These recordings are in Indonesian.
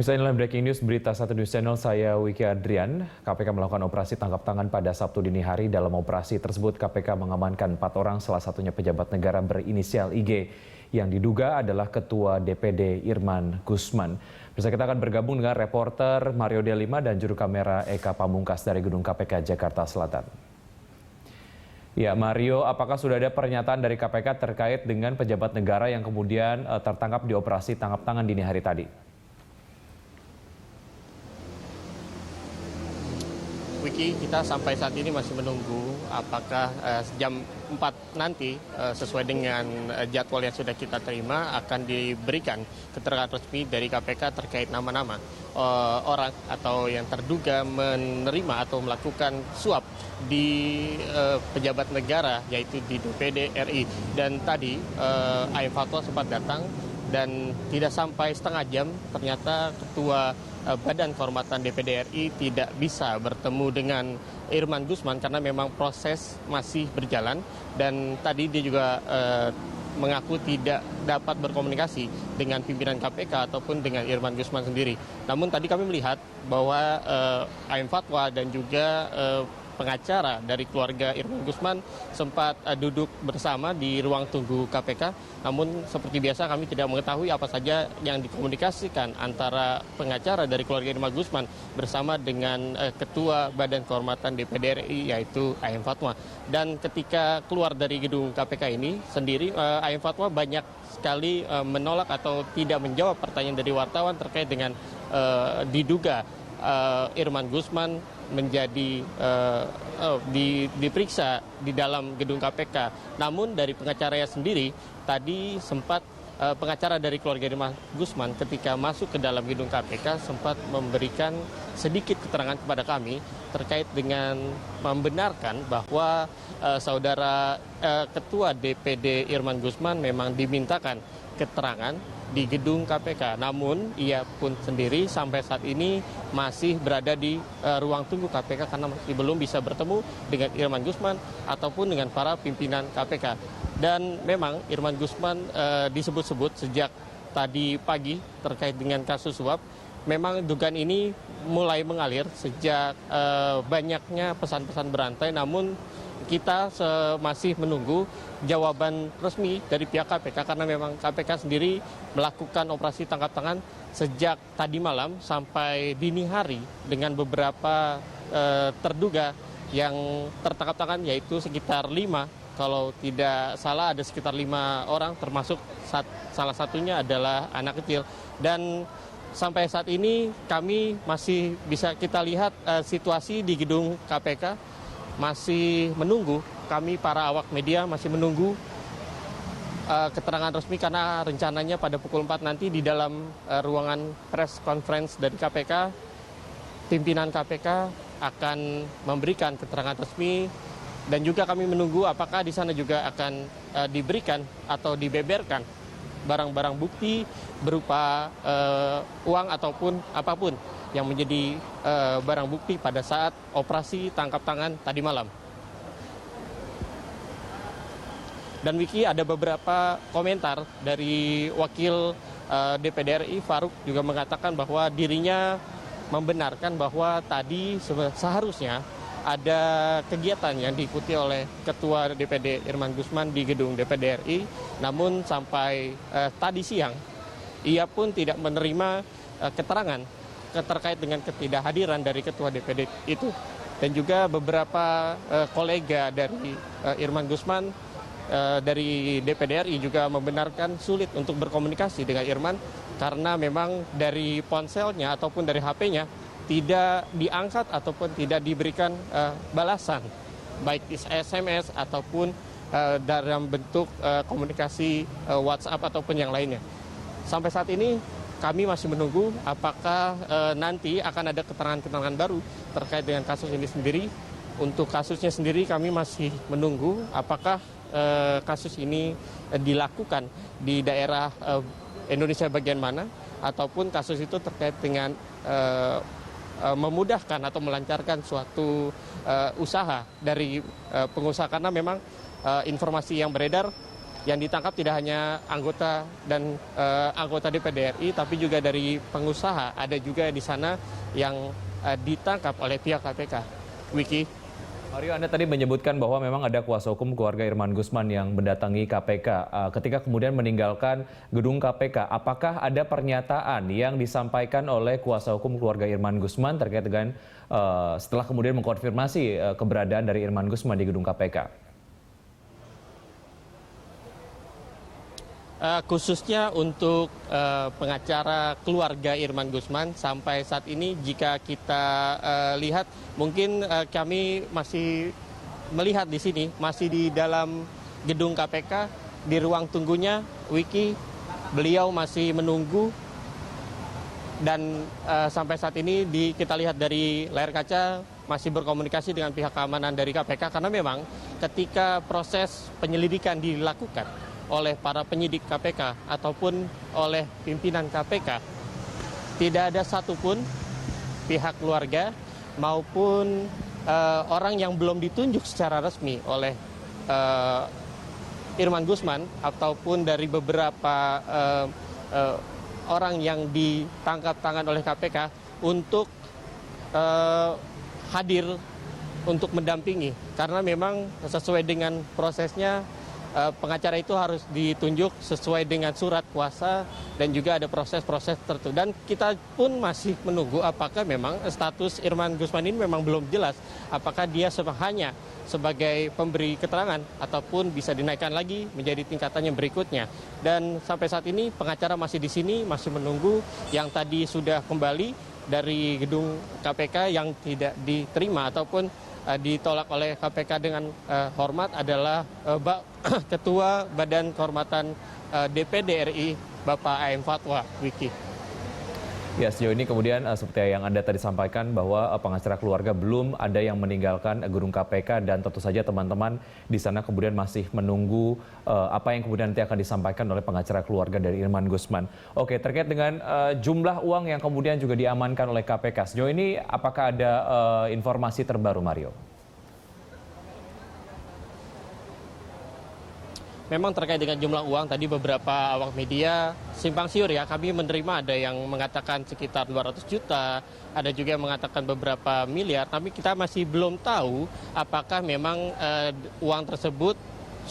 Misalnya dalam breaking news berita 1 News Channel, saya Wiki Adrian. KPK melakukan operasi tangkap tangan pada Sabtu dini hari. Dalam operasi tersebut KPK mengamankan 4 orang, salah satunya pejabat negara berinisial IG yang diduga adalah Ketua DPD Irman Gusman. Bersama kita akan bergabung dengan reporter Mario Delima dan juru kamera Eka Pamungkas dari Gedung KPK Jakarta Selatan. Ya, Mario, apakah sudah ada pernyataan dari KPK terkait dengan pejabat negara yang kemudian tertangkap di operasi tangkap tangan dini hari tadi? Wiki, kita sampai saat ini masih menunggu apakah jam 4 nanti sesuai dengan jadwal yang sudah kita terima akan diberikan keterangan resmi dari KPK terkait nama-nama orang atau yang terduga menerima atau melakukan suap di pejabat negara yaitu di DPD RI. Dan tadi AM Fatwa sempat datang dan tidak sampai setengah jam ternyata Ketua Badan Kehormatan DPD RI tidak bisa bertemu dengan Irman Gusman karena memang proses masih berjalan, dan tadi dia juga mengaku tidak dapat berkomunikasi dengan pimpinan KPK ataupun dengan Irman Gusman sendiri. Namun tadi kami melihat bahwa AM Fatwa dan juga pengacara dari keluarga Irman Gusman sempat duduk bersama di ruang tunggu KPK. Namun seperti biasa kami tidak mengetahui apa saja yang dikomunikasikan antara pengacara dari keluarga Irman Gusman bersama dengan Ketua Badan Kehormatan DPD RI yaitu AM Fatwa. Dan ketika keluar dari gedung KPK ini sendiri, AM Fatwa banyak sekali menolak atau tidak menjawab pertanyaan dari wartawan terkait dengan diduga Irman Gusman menjadi diperiksa di dalam gedung KPK. Namun dari pengacaranya sendiri tadi sempat pengacara dari keluarga Irman Gusman ketika masuk ke dalam gedung KPK sempat memberikan sedikit keterangan kepada kami terkait dengan membenarkan bahwa saudara Ketua DPD Irman Gusman memang dimintakan keterangan di gedung KPK. Namun ia pun sendiri sampai saat ini masih berada di ruang tunggu KPK karena masih belum bisa bertemu dengan Irman Gusman ataupun dengan para pimpinan KPK. Dan memang Irman Gusman disebut-sebut sejak tadi pagi terkait dengan kasus suap. Memang dugaan ini mulai mengalir sejak banyaknya pesan-pesan berantai, namun kita masih menunggu jawaban resmi dari pihak KPK karena memang KPK sendiri melakukan operasi tangkap tangan sejak tadi malam sampai dini hari dengan beberapa terduga yang tertangkap tangan, yaitu sekitar 5. Kalau tidak salah ada sekitar 5 orang, termasuk salah satunya adalah anak kecil. Dan sampai saat ini kami masih bisa kita lihat situasi di gedung KPK masih menunggu, kami para awak media masih menunggu keterangan resmi karena rencananya pada pukul 4 nanti di dalam ruangan press conference dari KPK, pimpinan KPK akan memberikan keterangan resmi, dan juga kami menunggu apakah di sana juga akan diberikan atau dibeberkan barang-barang bukti berupa uang ataupun apapun yang menjadi barang bukti pada saat operasi tangkap tangan tadi malam. Dan Wiki, ada beberapa komentar dari wakil DPD RI Faruk juga mengatakan bahwa dirinya membenarkan bahwa tadi seharusnya ada kegiatan yang diikuti oleh Ketua DPD Irman Gusman di gedung DPD RI, namun sampai tadi siang ia pun tidak menerima keterangan terkait dengan ketidakhadiran dari Ketua DPD itu. Dan juga beberapa kolega dari Irman Gusman dari DPD RI juga membenarkan sulit untuk berkomunikasi dengan Irman karena memang dari ponselnya ataupun dari HP-nya tidak diangkat ataupun tidak diberikan balasan, baik SMS ataupun dalam bentuk komunikasi WhatsApp ataupun yang lainnya. Sampai saat ini kami masih menunggu apakah nanti akan ada keterangan-keterangan baru terkait dengan kasus ini sendiri. Untuk kasusnya sendiri kami masih menunggu apakah kasus ini dilakukan di daerah Indonesia bagian mana, ataupun kasus itu terkait dengan memudahkan atau melancarkan suatu usaha dari pengusaha, karena memang informasi yang beredar yang ditangkap tidak hanya anggota dan anggota DPD RI, tapi juga dari pengusaha. Ada juga di sana yang ditangkap oleh pihak KPK. Wiki. Mario, Anda tadi menyebutkan bahwa memang ada kuasa hukum keluarga Irman Gusman yang mendatangi KPK. Ketika kemudian meninggalkan gedung KPK, apakah ada pernyataan yang disampaikan oleh kuasa hukum keluarga Irman Gusman terkait dengan setelah kemudian mengkonfirmasi keberadaan dari Irman Gusman di gedung KPK? Khususnya untuk pengacara keluarga Irman Gusman, sampai saat ini jika kita lihat, mungkin kami masih melihat di sini, masih di dalam gedung KPK, di ruang tunggunya, Wiki, beliau masih menunggu. Dan sampai saat ini kita lihat dari layar kaca masih berkomunikasi dengan pihak keamanan dari KPK, karena memang ketika proses penyelidikan dilakukan oleh para penyidik KPK ataupun oleh pimpinan KPK, tidak ada satupun pihak keluarga maupun orang yang belum ditunjuk secara resmi oleh Irman Gusman ataupun dari beberapa orang yang ditangkap tangan oleh KPK untuk hadir untuk mendampingi, karena memang sesuai dengan prosesnya pengacara itu harus ditunjuk sesuai dengan surat kuasa dan juga ada proses-proses tertentu. Dan kita pun masih menunggu apakah memang status Irman Gusman ini memang belum jelas. Apakah dia hanya sebagai pemberi keterangan ataupun bisa dinaikkan lagi menjadi tingkatan yang berikutnya. Dan sampai saat ini pengacara masih di sini, masih menunggu. Yang tadi sudah kembali dari gedung KPK yang tidak diterima ataupun ditolak oleh KPK dengan hormat adalah Ketua Badan Kehormatan DPD RI, Bapak A.M. Fatwa, Wiki. Ya, sejauh ini kemudian seperti yang Anda tadi sampaikan bahwa pengacara keluarga belum ada yang meninggalkan gedung KPK dan tentu saja teman-teman di sana kemudian masih menunggu apa yang kemudian nanti akan disampaikan oleh pengacara keluarga dari Irman Gusman. Oke, terkait dengan jumlah uang yang kemudian juga diamankan oleh KPK, sejauh ini apakah ada informasi terbaru, Mario? Memang terkait dengan jumlah uang, tadi beberapa awak media simpang siur ya, kami menerima ada yang mengatakan sekitar 200 juta, ada juga yang mengatakan beberapa miliar, tapi kita masih belum tahu apakah memang uang tersebut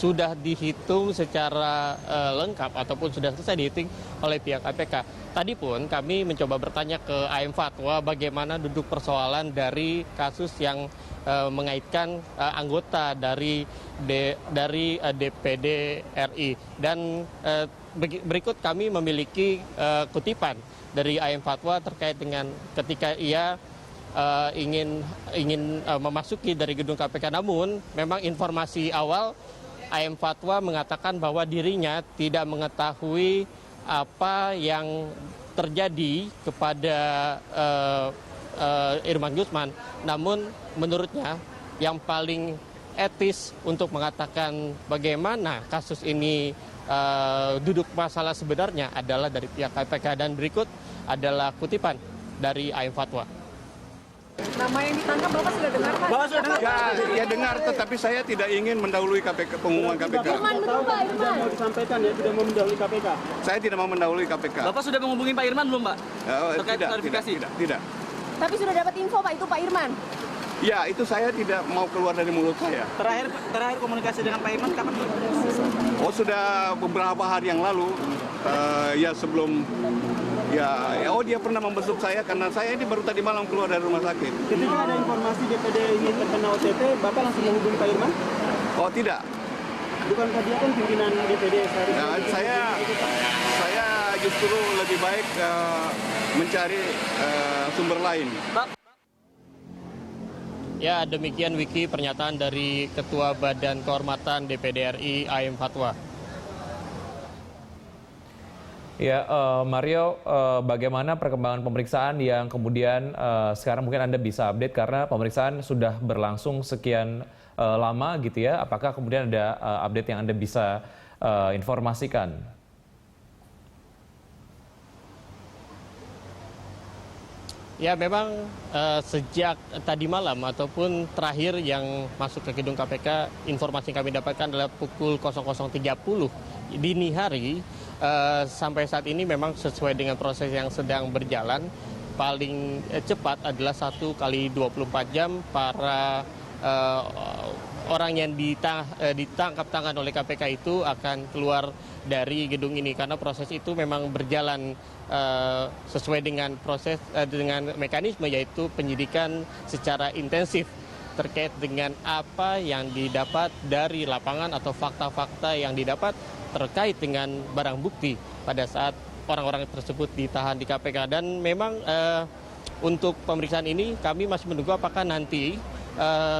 sudah dihitung secara lengkap ataupun sudah selesai dihitung oleh pihak KPK. Tadi pun kami mencoba bertanya ke A.M. Fatwa bagaimana duduk persoalan dari kasus yang mengaitkan anggota dari DPD RI. Dan berikut kami memiliki kutipan dari A.M. Fatwa terkait dengan ketika ia ingin memasuki dari gedung KPK. Namun memang informasi awal A.M. Fatwa mengatakan bahwa dirinya tidak mengetahui apa yang terjadi kepada Irman Gusman. Namun menurutnya yang paling etis untuk mengatakan bagaimana kasus ini duduk masalah sebenarnya adalah dari pihak KPK. Dan berikut adalah kutipan dari A.M. Fatwa. Nama yang ditangkap Bapak sudah dengar, Pak? Bapak sudah dengar? Ya dengar, tetapi saya tidak ingin mendahului pengumuman KPK. Irman, betul Pak Irman? Tidak mau disampaikan ya, tidak mau mendahului KPK. Saya tidak mau mendahului KPK. Bapak sudah menghubungi Pak Irman belum, Pak? Terkait klarifikasi? Tidak. Tapi sudah dapat info Pak, itu Pak Irman? Ya, itu saya tidak mau keluar dari mulut saya. Terakhir komunikasi dengan Pak Irman kapan? Oh, sudah beberapa hari yang lalu. Ya sebelum dia pernah membesuk saya karena saya ini baru tadi malam keluar dari rumah sakit. Ketika ada informasi DPD ini terkena OTT, Bapak langsung menghubungi Pak Irman? Oh, tidak. Bukankah dia kan pimpinan DPD seharusnya? Saya justru lebih baik mencari sumber lain. Ya, demikian Wiki pernyataan dari Ketua Badan Kehormatan DPD RI A.M. Fatwa. Ya, Mario, bagaimana perkembangan pemeriksaan yang kemudian sekarang mungkin Anda bisa update karena pemeriksaan sudah berlangsung sekian lama gitu ya. Apakah kemudian ada update yang Anda bisa informasikan? Ya memang sejak tadi malam ataupun terakhir yang masuk ke gedung KPK, informasi yang kami dapatkan adalah pukul 00.30 dini hari. Sampai saat ini memang sesuai dengan proses yang sedang berjalan, paling cepat adalah 1 kali 24 jam para orang yang ditangkap tangan oleh KPK itu akan keluar dari gedung ini, karena proses itu memang berjalan sesuai dengan dengan mekanisme, yaitu penyidikan secara intensif terkait dengan apa yang didapat dari lapangan atau fakta-fakta yang didapat terkait dengan barang bukti pada saat orang-orang tersebut ditahan di KPK. Dan memang untuk pemeriksaan ini kami masih menunggu apakah nanti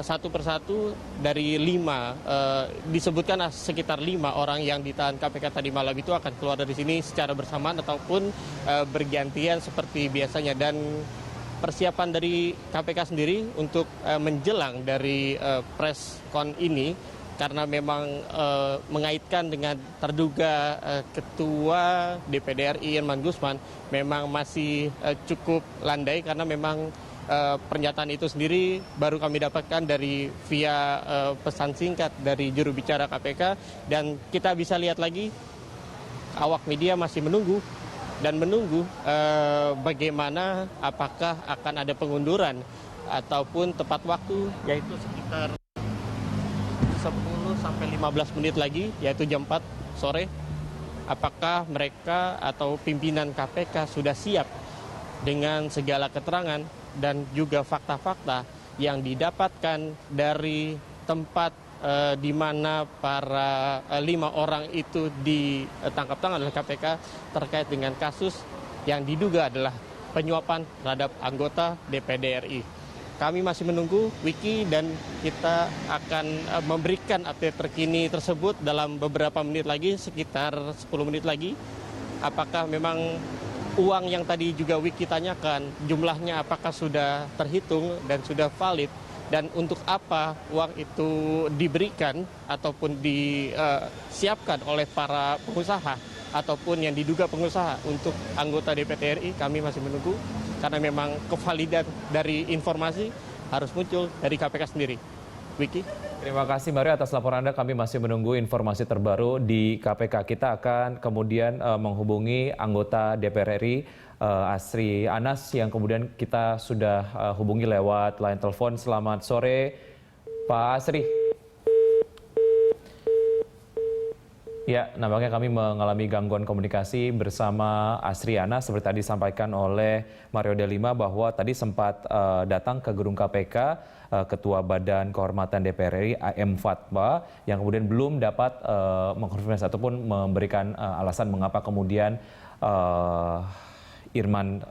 satu persatu dari 5, disebutkan sekitar 5 orang yang ditahan KPK tadi malam itu akan keluar dari sini secara bersamaan ataupun bergantian seperti biasanya. Dan persiapan dari KPK sendiri untuk menjelang dari press con ini, karena memang mengaitkan dengan terduga Ketua DPD RI Irman Gusman, memang masih cukup landai, karena memang pernyataan itu sendiri baru kami dapatkan dari via pesan singkat dari juru bicara KPK. Dan kita bisa lihat lagi, awak media masih menunggu bagaimana apakah akan ada pengunduran ataupun tepat waktu, yaitu sekitar 10 sampai 15 menit lagi, yaitu jam 4 sore. Apakah mereka atau pimpinan KPK sudah siap dengan segala keterangan dan juga fakta-fakta yang didapatkan dari tempat di mana para 5 orang itu ditangkap tangan oleh KPK terkait dengan kasus yang diduga adalah penyuapan terhadap anggota DPD RI. Kami masih menunggu, Wiki, dan kita akan memberikan update terkini tersebut dalam beberapa menit lagi, sekitar 10 menit lagi. Apakah memang uang yang tadi juga Wiki tanyakan, jumlahnya apakah sudah terhitung dan sudah valid, dan untuk apa uang itu diberikan ataupun disiapkan oleh para pengusaha ataupun yang diduga pengusaha untuk anggota DPD RI, kami masih menunggu, karena memang kevalidan dari informasi harus muncul dari KPK sendiri. Wiki. Terima kasih Mario atas laporan Anda. Kami masih menunggu informasi terbaru di KPK. Kita akan kemudian menghubungi anggota DPR RI Asri Anas yang kemudian kita sudah hubungi lewat line telepon. Selamat sore Pak Asri. Ya, nampaknya kami mengalami gangguan komunikasi bersama Asri Anas seperti tadi disampaikan oleh Mario Delima bahwa tadi sempat datang ke gedung KPK Ketua Badan Kehormatan DPR RI AM Fatwa yang kemudian belum dapat mengkonfirmasi ataupun memberikan alasan mengapa kemudian Irman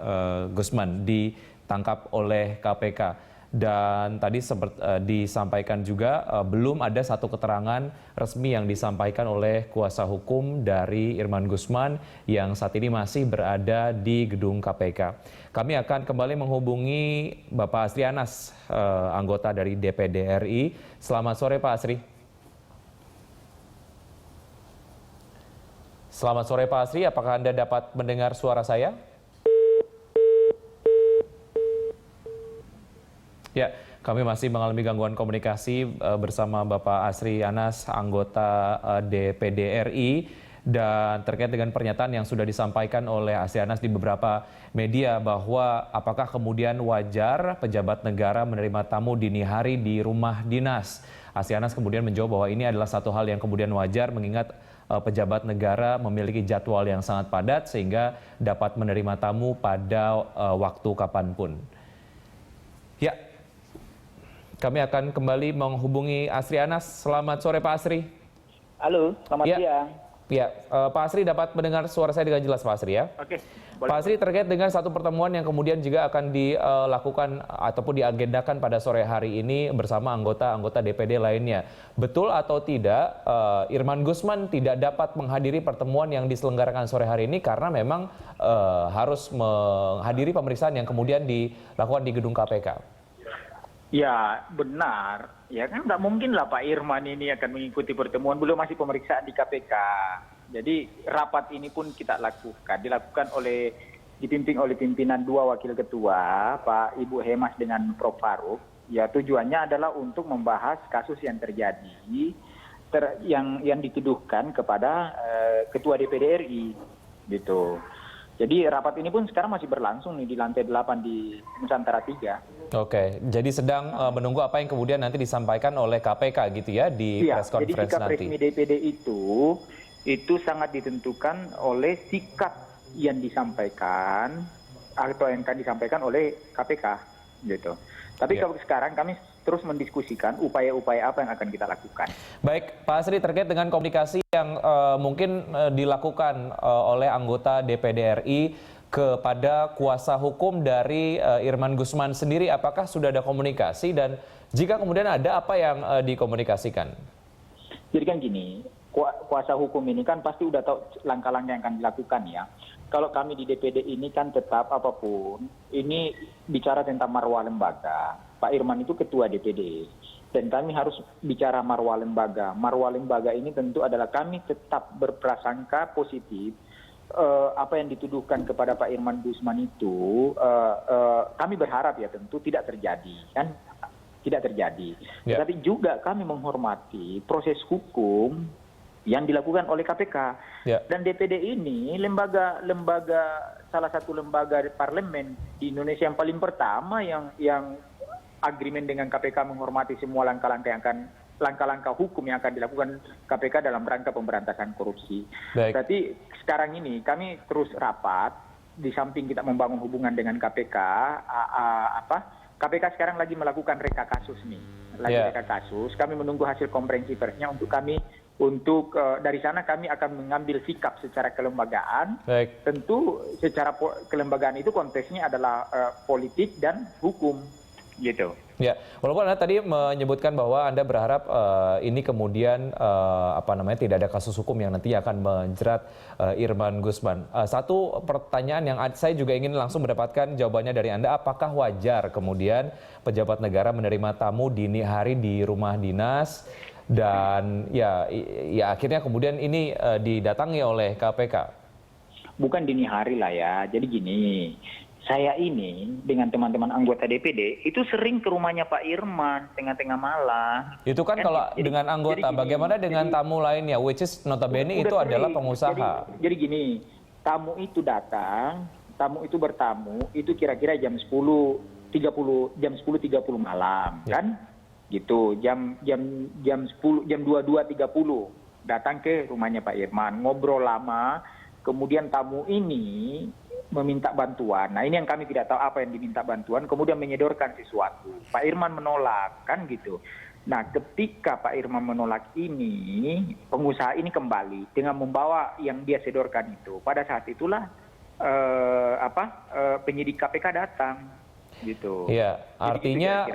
Gusman ditangkap oleh KPK. Dan tadi sempat disampaikan juga belum ada satu keterangan resmi yang disampaikan oleh kuasa hukum dari Irman Gusman yang saat ini masih berada di gedung KPK. Kami akan kembali menghubungi Bapak Asri Anas, anggota dari DPD RI. Selamat sore Pak Asri. Selamat sore Pak Asri, apakah Anda dapat mendengar suara saya? Ya, kami masih mengalami gangguan komunikasi bersama Bapak Asri Anas, anggota DPD RI, dan terkait dengan pernyataan yang sudah disampaikan oleh Asri Anas di beberapa media bahwa apakah kemudian wajar pejabat negara menerima tamu dini hari di rumah dinas. Asri Anas kemudian menjawab bahwa ini adalah satu hal yang kemudian wajar mengingat pejabat negara memiliki jadwal yang sangat padat sehingga dapat menerima tamu pada waktu kapanpun. Ya. Kami akan kembali menghubungi Asri Anas. Selamat sore Pak Asri. Halo, selamat siang. Ya, Pak Asri dapat mendengar suara saya dengan jelas Pak Asri ya? Oke. Pak Asri, terkait dengan satu pertemuan yang kemudian juga akan dilakukan ataupun diagendakan pada sore hari ini bersama anggota-anggota DPD lainnya. Betul atau tidak Irman Gusman tidak dapat menghadiri pertemuan yang diselenggarakan sore hari ini karena memang harus menghadiri pemeriksaan yang kemudian dilakukan di gedung KPK? Ya benar, ya kan nggak mungkin lah Pak Irman ini akan mengikuti pertemuan, belum masih pemeriksaan di KPK. Jadi rapat ini pun kita lakukan, dilakukan oleh dipimpin oleh pimpinan 2 wakil ketua, Pak Ibu Hemas dengan Prof. Faruk. Ya tujuannya adalah untuk membahas kasus yang terjadi, yang dituduhkan kepada Ketua DPD RI, gitu. Jadi rapat ini pun sekarang masih berlangsung nih di lantai 8 di Nusantara 3. Oke, jadi sedang menunggu apa yang kemudian nanti disampaikan oleh KPK gitu ya di press conference jadi sikap nanti. resmi DPD itu sangat ditentukan oleh sikap yang disampaikan atau yang akan disampaikan oleh KPK, gitu. Tapi kalau sekarang kami terus mendiskusikan upaya-upaya apa yang akan kita lakukan. Baik, Pak Asri, terkait dengan komunikasi yang mungkin dilakukan oleh anggota DPD RI kepada kuasa hukum dari Irman Gusman sendiri, apakah sudah ada komunikasi dan jika kemudian ada, apa yang dikomunikasikan? Jadi kan gini, kuasa hukum ini kan pasti udah tahu langkah-langkah yang akan dilakukan ya. Kalau kami di DPD ini kan tetap apapun, ini bicara tentang marwah lembaga. Pak Irman itu ketua DPD. Dan kami harus bicara marwah lembaga. Marwah lembaga ini tentu adalah kami tetap berprasangka positif. Apa yang dituduhkan kepada Pak Irman Gusman itu, kami berharap ya tentu tidak terjadi. Kan? Tidak terjadi. Ya. Tapi juga kami menghormati proses hukum yang dilakukan oleh KPK. Ya. Dan DPD ini salah satu lembaga parlemen di Indonesia yang paling pertama yang agreement dengan KPK menghormati semua langkah-langkah hukum yang akan dilakukan KPK dalam rangka pemberantasan korupsi. Baik. Berarti sekarang ini kami terus rapat di samping kita membangun hubungan dengan KPK. KPK sekarang lagi melakukan reka kasus nih, reka kasus. Kami menunggu hasil konferensi persnya untuk dari sana kami akan mengambil sikap secara kelembagaan. Baik. Tentu secara kelembagaan itu konteksnya adalah politik dan hukum, gitu. Ya, walaupun Anda tadi menyebutkan bahwa Anda berharap ini kemudian tidak ada kasus hukum yang nantinya akan menjerat Irman Gusman. Satu pertanyaan yang saya juga ingin langsung mendapatkan jawabannya dari Anda, apakah wajar kemudian pejabat negara menerima tamu dini hari di rumah dinas dan ya akhirnya kemudian ini didatangi oleh KPK? Bukan dini hari lah ya. Jadi gini, saya ini dengan teman-teman anggota DPD itu sering ke rumahnya Pak Irman tengah-tengah malam. Itu kan kalau dengan anggota, bagaimana dengan tamu lainnya, which is notabene itu adalah pengusaha. Jadi gini, tamu itu datang, tamu itu bertamu, itu kira-kira jam 10.30 malam, kan? Gitu, jam 22.30 datang ke rumahnya Pak Irman, ngobrol lama, kemudian tamu ini meminta bantuan. Nah ini yang kami tidak tahu apa yang diminta bantuan, kemudian menyodorkan sesuatu. Pak Irman menolak, kan gitu. Nah ketika Pak Irman menolak ini, pengusaha ini kembali dengan membawa yang dia sodorkan itu. Pada saat itulah penyidik KPK datang. Gitu. Iya, artinya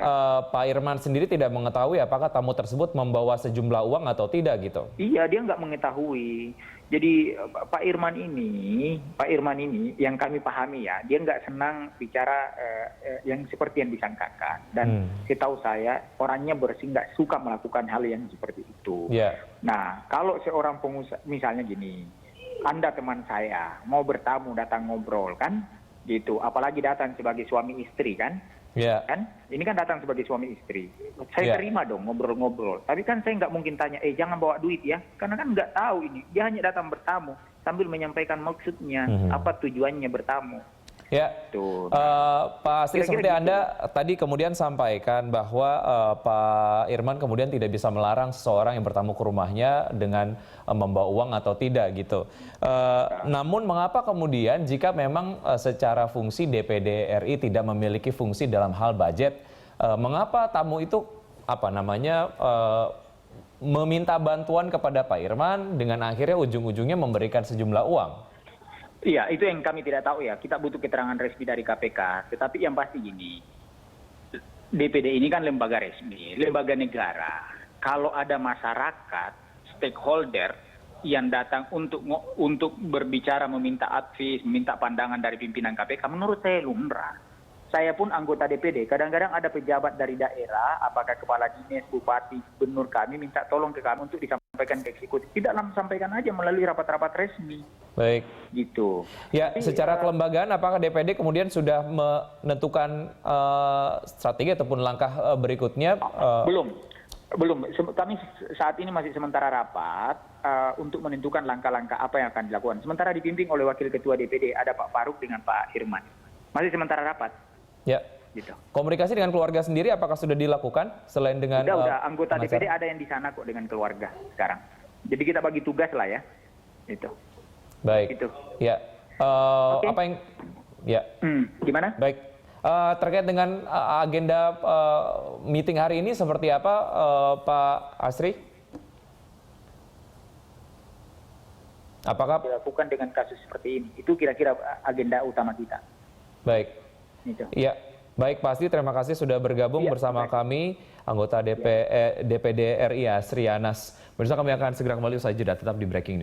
Pak Irman sendiri tidak mengetahui apakah tamu tersebut membawa sejumlah uang atau tidak gitu? Iya, dia nggak mengetahui. Jadi Pak Irman ini yang kami pahami ya, dia nggak senang bicara yang seperti yang disangkakan. Dan setahu saya orangnya bersih, nggak suka melakukan hal yang seperti itu. Yeah. Nah, kalau seorang pengusaha, misalnya gini, Anda teman saya mau bertamu datang ngobrol kan? Gitu, apalagi datang sebagai suami istri kan, kan? Ini kan datang sebagai suami istri. Saya terima dong ngobrol-ngobrol. Tapi kan saya nggak mungkin tanya, jangan bawa duit ya, karena kan nggak tahu ini. Dia hanya datang bertamu sambil menyampaikan maksudnya, apa tujuannya bertamu. Ya, Pak Asri, seperti Anda tadi kemudian sampaikan bahwa Pak Irman kemudian tidak bisa melarang seseorang yang bertamu ke rumahnya dengan membawa uang atau tidak gitu. Namun mengapa kemudian jika memang secara fungsi DPD RI tidak memiliki fungsi dalam hal budget, mengapa tamu itu meminta bantuan kepada Pak Irman dengan akhirnya ujung-ujungnya memberikan sejumlah uang? Iya, itu yang kami tidak tahu ya. Kita butuh keterangan resmi dari KPK. Tetapi yang pasti gini, DPD ini kan lembaga resmi, lembaga negara. Kalau ada masyarakat, stakeholder yang datang untuk berbicara, meminta advice, meminta pandangan dari pimpinan KPK, menurut saya lumrah. Saya pun anggota DPD, kadang-kadang ada pejabat dari daerah, apakah kepala dinas, bupati, gubernur kami minta tolong ke kami untuk disampaikan ke eksekutif. Tidak langsung sampaikan aja melalui rapat-rapat resmi. Baik. gitu. Ya, secara kelembagaan apakah DPD kemudian sudah menentukan strategi ataupun langkah berikutnya? Belum. Kami saat ini masih sementara rapat untuk menentukan langkah-langkah apa yang akan dilakukan. Sementara dipimpin oleh Wakil Ketua DPD, ada Pak Faruk dengan Pak Irman. Masih sementara rapat. Ya. Gitu. Komunikasi dengan keluarga sendiri apakah sudah dilakukan selain dengan Udah anggota pengacara? DPD ada yang di sana kok dengan keluarga sekarang. Jadi kita bagi tugas lah ya. Itu. Baik. Itu. Ya. Oke. Apa yang ya. Gimana? Baik. Terkait dengan agenda meeting hari ini seperti apa, Pak Asri? Apakah Dilakukan dengan kasus seperti ini. Itu kira-kira agenda utama kita. baik? Itu. Ya, baik Pak Asri, terima kasih sudah bergabung bersama kami, anggota DPD RI Asri Anas. Bersama kami akan segera kembali usai jeda, tetap di Breaking News.